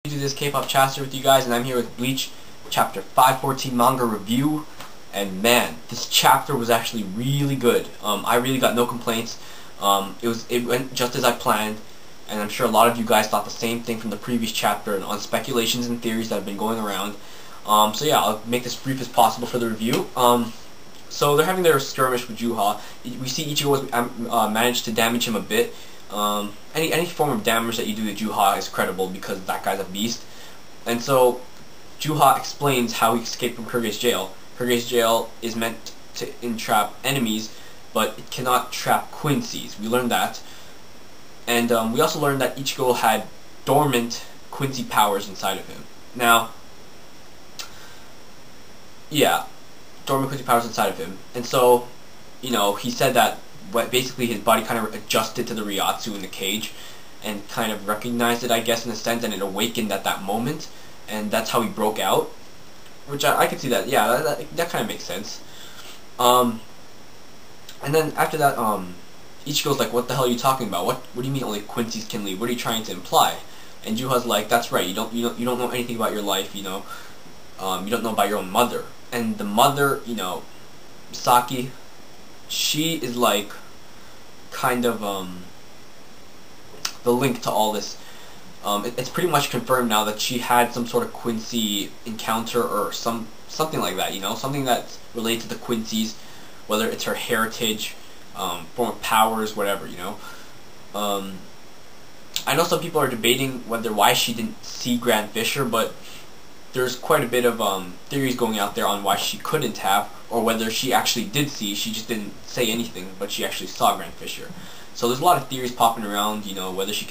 Do this K-pop chapter with you guys, and I'm here with Bleach chapter 514 manga review. And man, this chapter was actually really good. I really got no complaints. It went just as I planned, and I'm sure a lot of you guys thought the same thing from the previous chapter and on speculations and theories that have been going around. So yeah, I'll make this brief as possible for the review. So they're having their skirmish with Juha. We see Ichigo has managed to damage him a bit. Any form of damage that you do to Juha is credible because that guy's a beast. And so Juha explains how he escaped from Kirge's jail. Kirge's jail is meant to entrap enemies, but it cannot trap Quincies. We learned that. And we also learned that Ichigo had dormant Quincy powers inside of him. Now, yeah, dormant Quincy powers inside of him. And so, you know, he said that basically his body kind of adjusted to the Ryatsu in the cage and kind of recognized it, I guess, in a sense, and it awakened at that moment, and that's how he broke out, which I can see that, yeah, that kind of makes sense. And then after that, Ichigo's like, what the hell are you talking about? What do you mean only Quincies can leave? What are you trying to imply? And Juha's like, that's right, you don't know anything about your life, you know, you don't know about your own mother. And the mother, you know, Saki, she is like kind of the link to all this. It's pretty much confirmed now that she had some sort of Quincy encounter or something like that, you know, something that's related to the Quincies, whether it's her heritage, form of powers, whatever, you know. I know some people are debating why she didn't see Grand Fisher, but there's quite a bit of theories going out there on why she couldn't have, or whether she actually did see, she just didn't say anything, but she actually saw Grand Fisher. So there's a lot of theories popping around, you know, whether she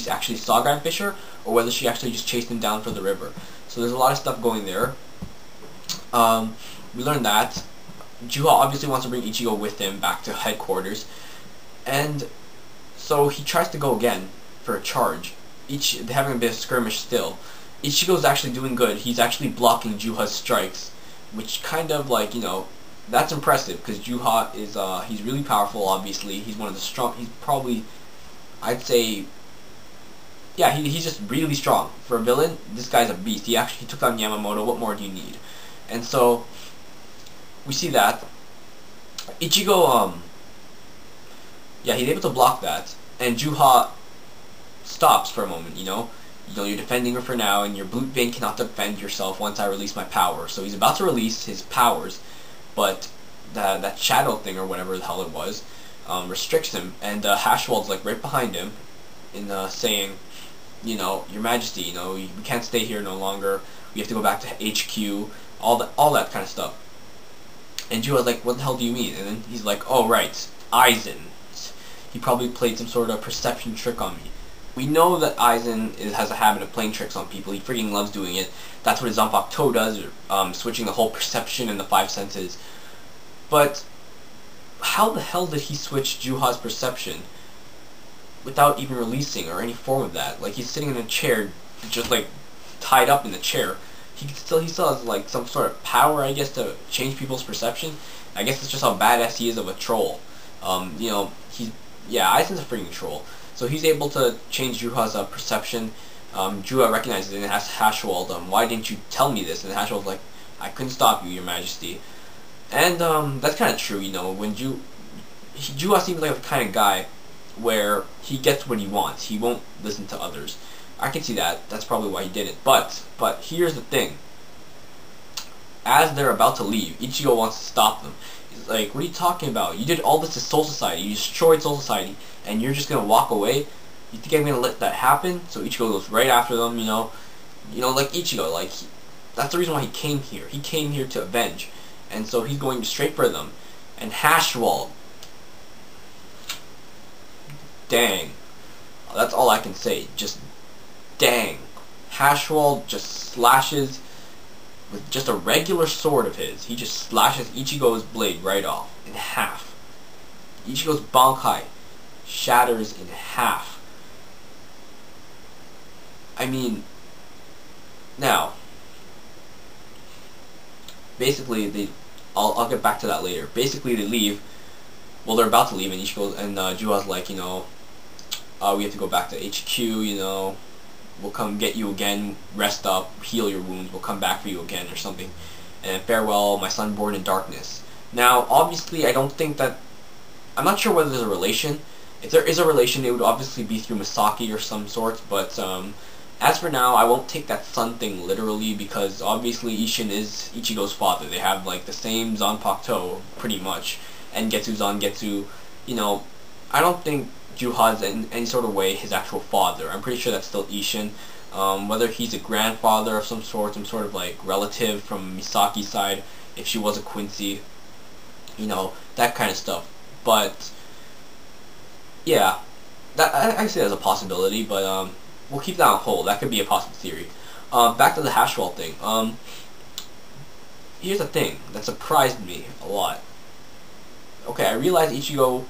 actually saw Grand Fisher, or whether she actually just chased him down for the river. So there's a lot of stuff going there. We learned that Juha obviously wants to bring Ichigo with him back to headquarters, and so he tries to go again for a charge. They're having a bit of skirmish still. Ichigo's actually doing good. He's actually blocking Juha's strikes, which kind of, like, you know, that's impressive because Juha is he's really powerful. Obviously, he's one of the strong. He's probably, I'd say, yeah, he's just really strong for a villain. This guy's a beast. He took on Yamamoto. What more do you need? And so we see that Ichigo, yeah, he's able to block that, and Juha stops for a moment. You know, you're defending her for now, and your Blue Vein cannot defend yourself once I release my power. So he's about to release his powers, but that shadow thing, or whatever the hell it was, restricts him, and Hashwald's like right behind him, in saying, you know, Your Majesty, you know, we can't stay here no longer. We have to go back to HQ, all that kind of stuff. And Juha's like, what the hell do you mean? And then he's like, oh right, Aizen. He probably played some sort of perception trick on me. We know that Aizen has a habit of playing tricks on people. He freaking loves doing it. That's what his Zanpakuto does, switching the whole perception and the five senses. But how the hell did he switch Juha's perception without even releasing or any form of that? Like, he's sitting in a chair, just like tied up in the chair. He still has like some sort of power, I guess, to change people's perception. I guess it's just how badass he is of a troll. You know, Aizen's a freaking troll. So he's able to change Juha's perception. Juha recognizes it and asks Hashwald, why didn't you tell me this? And Hashwald's like, I couldn't stop you, Your Majesty. And that's kind of true, you know. When Juha seems like the kind of guy where he gets what he wants. He won't listen to others. I can see that. That's probably why he did it. But here's the thing. As they're about to leave, Ichigo wants to stop them. He's like, what are you talking about? You did all this to Soul Society. You destroyed Soul Society, and you're just gonna walk away? You think I'm gonna let that happen? So Ichigo goes right after them, you know, like Ichigo, like, that's the reason why he came here. He came here to avenge, and so he's going straight for them. And Hashwald, dang, that's all I can say. Just dang, Hashwald just slashes with just a regular sword of his. He just slashes Ichigo's blade right off in half. Ichigo's Bankai shatters in half. I mean, now, basically, I'll get back to that later. Basically, they leave. Well, they're about to leave, and Ichigo and Juha's like, you know, we have to go back to HQ, you know, we'll come get you again, rest up, heal your wounds, we'll come back for you again, or something. And farewell, my son born in darkness. Now, obviously, I don't think that... I'm not sure whether there's a relation. If there is a relation, it would obviously be through Misaki or some sort, but as for now, I won't take that son thing literally, because obviously Isshin is Ichigo's father. They have like the same Zanpakuto, pretty much, and Getsu Zangetsu. You know, I don't think Juha is in any sort of way his actual father. I'm pretty sure that's still Isshin. Whether he's a grandfather of some sort of like relative from Misaki's side, if she was a Quincy, you know, that kind of stuff. But yeah, that I say that's a possibility, but we'll keep that on hold. That could be a possible theory. Back to the Hashwell thing. Here's the thing that surprised me a lot. Okay, I realized Ichigo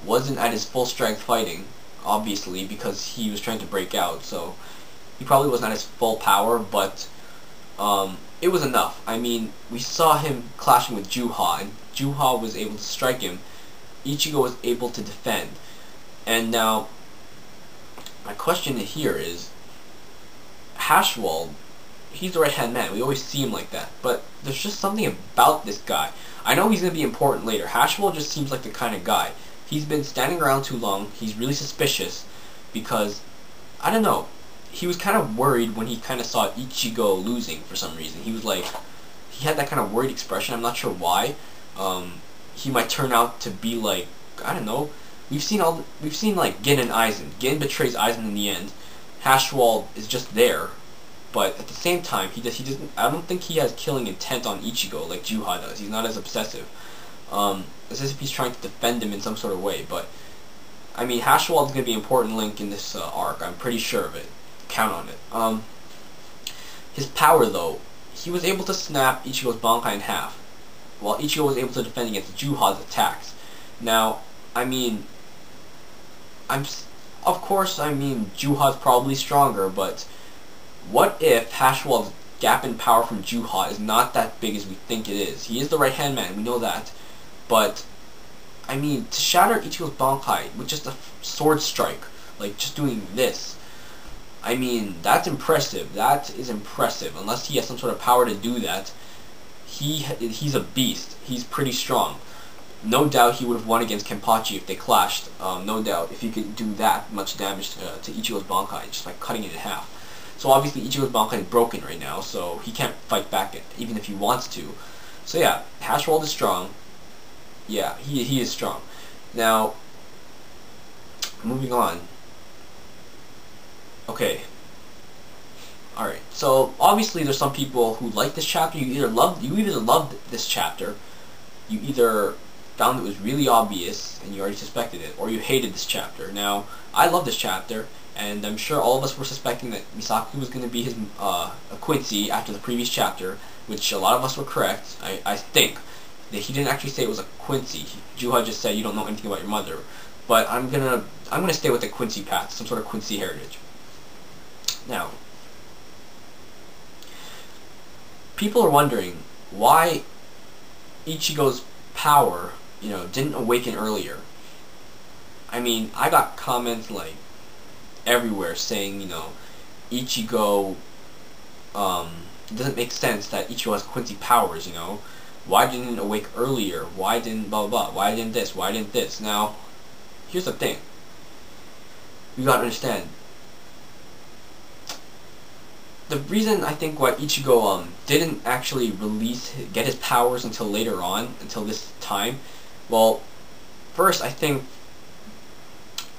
wasn't at his full strength fighting, obviously, because he was trying to break out, so he probably wasn't at his full power, but it was enough. I mean, we saw him clashing with Juha, and Juha was able to strike him. Ichigo was able to defend. And now, my question here is, Hashwell, he's the right-hand man. We always see him like that. But there's just something about this guy. I know he's going to be important later. Hashwell just seems like the kind of guy. He's been standing around too long. He's really suspicious because, I don't know, he was kind of worried when he kind of saw Ichigo losing for some reason. He was like, he had that kind of worried expression. I'm not sure why. He might turn out to be like, I don't know. We've seen like Gin and Aizen. Gin betrays Aizen in the end. Hashwell is just there, but at the same time, he doesn't. I don't think he has killing intent on Ichigo like Juha does. He's not as obsessive. It's as if he's trying to defend him in some sort of way. But I mean, Hashwell is going to be an important link in this arc. I'm pretty sure of it. Count on it. His power, though, he was able to snap Ichigo's Bankai in half, while Ichigo was able to defend against Juha's attacks. Now, I mean, of course, Juha's probably stronger, but what if Hashwell's gap in power from Juha is not that big as we think it is? He is the right-hand man, we know that, but, I mean, to shatter Ichigo's Bankai with just a sword strike, like just doing this, I mean, that's impressive. That is impressive. Unless he has some sort of power to do that, he's a beast. He's pretty strong. No doubt he would have won against Kenpachi if they clashed. No doubt, if he could do that much damage to Ichigo's Bankai just by cutting it in half. So obviously Ichigo's Bankai is broken right now, so he can't fight back even if he wants to. So yeah, Hashwell is strong. Yeah, he is strong. Now, moving on. Okay. Alright, so obviously there's some people who like this chapter. You either loved this chapter, you either found it was really obvious and you already suspected it, or you hated this chapter. Now, I love this chapter, and I'm sure all of us were suspecting that Misaki was going to be his a Quincy after the previous chapter, which a lot of us were correct. I think that he didn't actually say it was a Quincy. Juha just said you don't know anything about your mother. But I'm gonna stay with the Quincy path, some sort of Quincy heritage. Now, people are wondering why Ichigo's power, didn't awaken earlier. I mean, I got comments like everywhere saying, Ichigo, it doesn't make sense that Ichigo has Quincy powers, Why didn't it awake earlier? Why didn't blah blah blah? Why didn't this? Why didn't this? Now, here's the thing. You gotta understand. The reason I think why Ichigo didn't actually get his powers until later on, until this time, well, first I think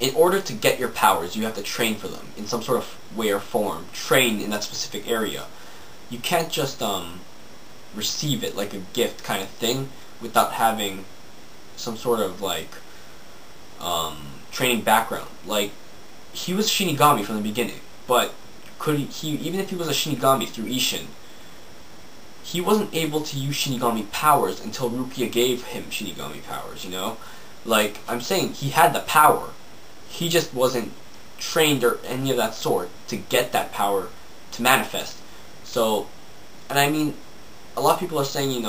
in order to get your powers, you have to train for them in some sort of way or form. Train in that specific area. You can't just receive it like a gift kind of thing without having some sort of like training background. Like, he was Shinigami from the beginning, but even if he was a Shinigami through Isshin, he wasn't able to use Shinigami powers until Rukia gave him Shinigami powers, Like, I'm saying, he had the power. He just wasn't trained or any of that sort to get that power to manifest. So, and I mean, a lot of people are saying,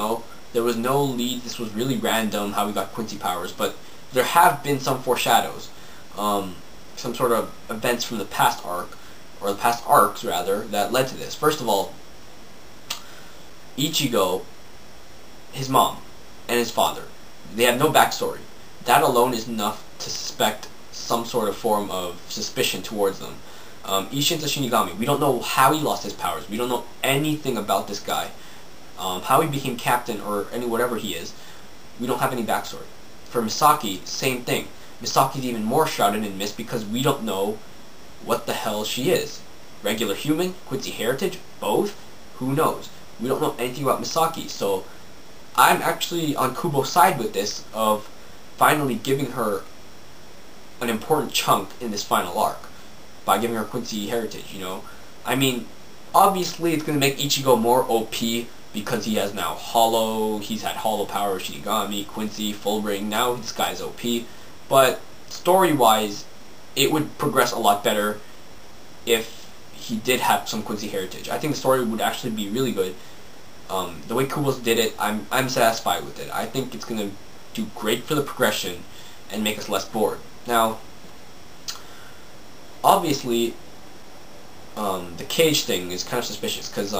there was no lead, this was really random how we got Quincy powers, but there have been some foreshadows, some sort of events from the past arc, or the past arcs rather, that led to this. First of all, Ichigo, his mom, and his father, they have no backstory. That alone is enough to suspect some sort of form of suspicion towards them. Ishin's a Shinigami. We don't know how he lost his powers. We don't know anything about this guy. How he became captain or any whatever he is. We don't have any backstory. For Misaki, same thing. Misaki's even more shrouded in mist because we don't know what the hell she is. Regular human? Quincy heritage? Both? Who knows? We don't know anything about Misaki, so I'm actually on Kubo's side with this of finally giving her an important chunk in this final arc by giving her Quincy heritage, you know? I mean, obviously it's going to make Ichigo more OP because he has now Hollow, he's had Hollow power, Shinigami, Quincy, full ring, now this guy's OP, but story-wise, it would progress a lot better if he did have some Quincy heritage. I think the story would actually be really good. The way Kubo's did it, I'm satisfied with it. I think it's going to do great for the progression and make us less bored. Now, obviously, the Cage thing is kind of suspicious because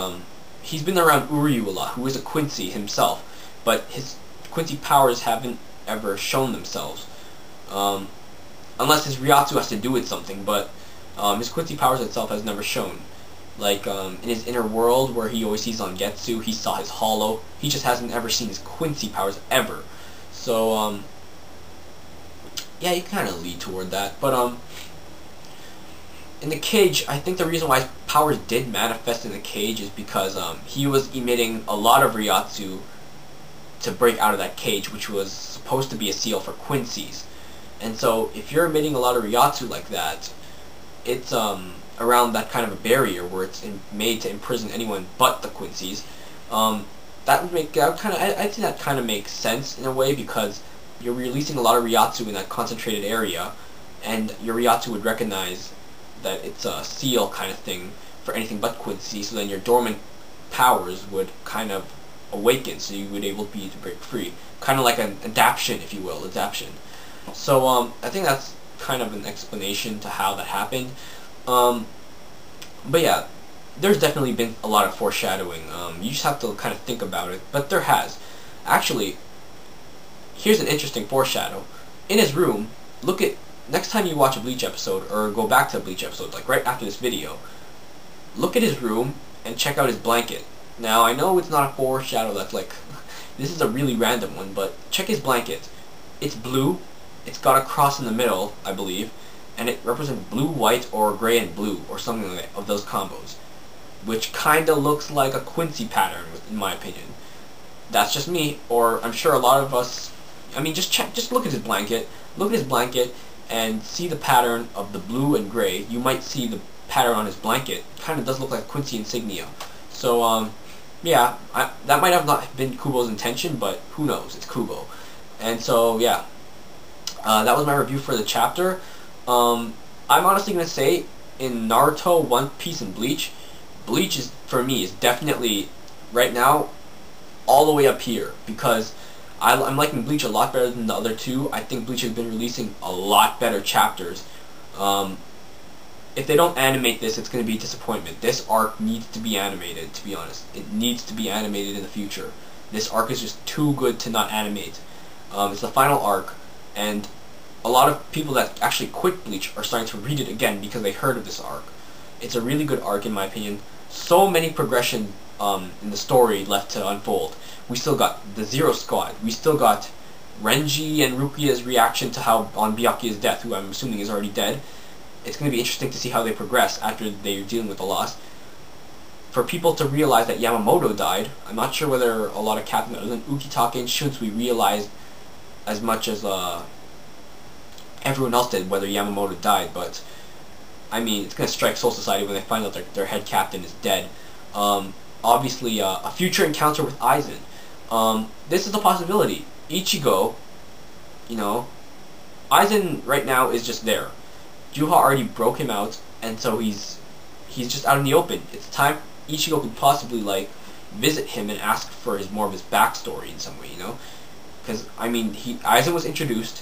he's been around Uryu a lot, who is a Quincy himself, but his Quincy powers haven't ever shown themselves. Unless his Ryatsu has to do with something, but his Quincy powers itself has never shown. Like, in his inner world, where he always sees on Getsu, he saw his Hollow. He just hasn't ever seen his Quincy powers, ever. So, yeah, you kind of lead toward that. But, in the Cage, I think the reason why his powers did manifest in the Cage is because, he was emitting a lot of Ryatsu to break out of that cage, which was supposed to be a seal for Quincies. And so, if you're emitting a lot of Ryatsu like that, it's, around that kind of a barrier where it's made to imprison anyone but the Quincies. I think that kind of makes sense in a way because you're releasing a lot of Ryatsu in that concentrated area, and your Ryatsu would recognize that it's a seal kind of thing for anything but Quincy. So then your dormant powers would kind of awaken, so you would be able to break free, kind of like an adaptation, if you will, So I think that's kind of an explanation to how that happened. But yeah, there's definitely been a lot of foreshadowing. You just have to kind of think about it, but there has. Actually, here's an interesting foreshadow. In his room, look at, next time you watch a Bleach episode, or go back to a Bleach episode, like right after this video, look at his room and check out his blanket. Now, I know it's not a foreshadow that's like, this is a really random one, but check his blanket. It's blue, it's got a cross in the middle, I believe, and it represents blue, white, or gray and blue, or something like that, of those combos, which kinda looks like a Quincy pattern, in my opinion. That's just me, or I'm sure a lot of us, I mean, just look at his blanket, and see the pattern of the blue and gray. You might see the pattern on his blanket, kinda does look like a Quincy insignia. So, yeah, that might have not been Kubo's intention, but who knows, it's Kubo. And so, yeah, that was my review for the chapter. I'm honestly going to say, in Naruto, One Piece, and Bleach, Bleach is, for me, is definitely, right now, all the way up here, because I'm liking Bleach a lot better than the other two. I think Bleach has been releasing a lot better chapters. If they don't animate this, it's going to be a disappointment. This arc needs to be animated, to be honest. It needs to be animated in the future. This arc is just too good to not animate. It's the final arc, and a lot of people that actually quit Bleach are starting to read it again because they heard of this arc. It's a really good arc in my opinion. So many progression in the story left to unfold. We still got the Zero Squad. We still got Renji and Rukia's reaction to how on Byakuya's death, who I'm assuming is already dead. It's going to be interesting to see how they progress after they're dealing with the loss. For people to realize that Yamamoto died, I'm not sure whether a lot of captains other than Ukitake and Shunsui realized as much as everyone else did whether Yamamoto died, but I mean, it's going to strike Soul Society when they find out their head captain is dead. Obviously, a future encounter with Aizen. This is a possibility. Ichigo, you know, Aizen right now is just there. Juha already broke him out, and so he's just out in the open. It's time Ichigo could possibly, like, visit him and ask for more of his backstory in some way, you know? Because, I mean, Aizen was introduced,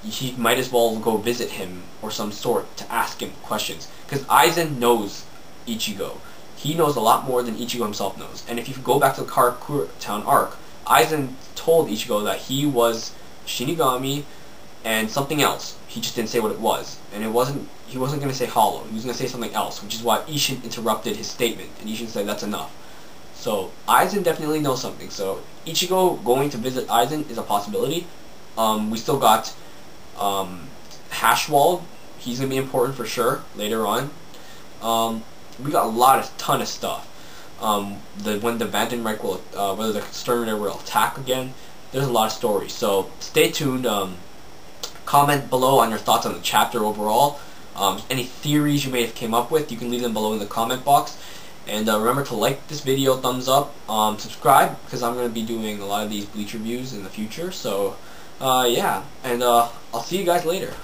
he might as well go visit him or some sort to ask him questions. Because Aizen knows Ichigo. He knows a lot more than Ichigo himself knows. And if you go back to the Karakura Town arc, Aizen told Ichigo that he was Shinigami and something else. He just didn't say what it was. And he wasn't going to say hollow. He was going to say something else, which is why Ishin interrupted his statement. And Ishin said, that's enough. So Aizen definitely knows something. So Ichigo going to visit Aizen is a possibility. We still got Hashwald. He's going to be important for sure later on. We got a ton of stuff. When the Vandenreich will, whether the Exterminator will attack again, there's a lot of stories. So stay tuned. Comment below on your thoughts on the chapter overall. Any theories you may have came up with, you can leave them below in the comment box. And remember to like this video, thumbs up, subscribe, because I'm going to be doing a lot of these Bleach reviews in the future. So yeah, and I'll see you guys later.